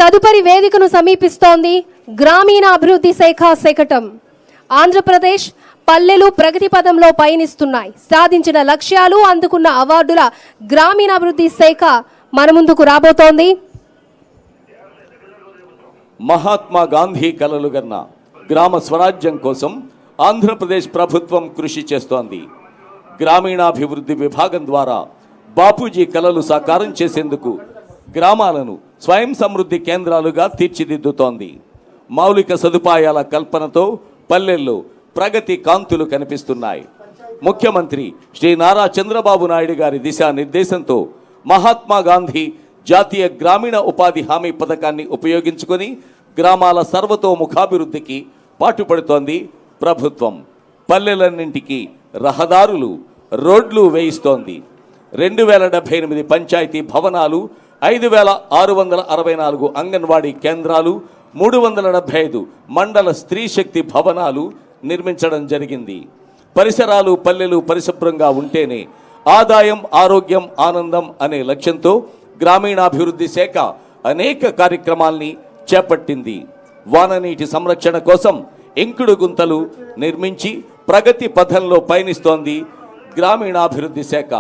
తదుపరి వేదికను సమీపిస్తోంది గ్రామీణాభివృద్ధి శాఖ శకటం. ఆంధ్రప్రదేశ్ పల్లెలు ప్రగతి పదంలో పయనిస్తున్నాయి. సాధించిన లక్ష్యాలు, అందుకున్న అవార్డుల గ్రామీణాభివృద్ధి శాఖ మన ముందుకు రాబోతోంది. మహాత్మా గాంధీ కలలు గన్న గ్రామ స్వరాజ్యం కోసం ఆంధ్రప్రదేశ్ ప్రభుత్వం కృషి చేస్తోంది. గ్రామీణాభివృద్ధి విభాగం ద్వారా బాపూజీ కలలు సాకారం చేసేందుకు గ్రామాలను స్వయం సమృద్ధి కేంద్రాలుగా తీర్చిదిద్దుతోంది. మౌలిక సదుపాయాల కల్పనతో పల్లెల్లో ప్రగతి కాంతులు కనిపిస్తున్నాయి. ముఖ్యమంత్రి శ్రీ నారా చంద్రబాబు నాయుడు గారి దిశానిర్దేశంతో మహాత్మా గాంధీ జాతీయ గ్రామీణ ఉపాధి హామీ పథకాన్ని ఉపయోగించుకొని గ్రామాల సర్వతోముఖాభివృద్ధికి పాటుపడుతోంది ప్రభుత్వం. పల్లెలన్నింటికి రహదారులు, రోడ్లు వేయిస్తోంది. 2078 పంచాయతీ భవనాలు, 5664 అంగన్వాడీ కేంద్రాలు, 375 మండల స్త్రీ శక్తి భవనాలు నిర్మించడం జరిగింది. పరిసరాలు, పల్లెలు పరిశుభ్రంగా ఉంటేనే ఆదాయం, ఆరోగ్యం, ఆనందం అనే లక్ష్యంతో గ్రామీణాభివృద్ధి శాఖ అనేక కార్యక్రమాల్ని చేపట్టింది. వాననీటి సంరక్షణ కోసం ఇంకుడు గుంతలు నిర్మించి ప్రగతి పథంలో పయనిస్తోంది గ్రామీణాభివృద్ధి శాఖ.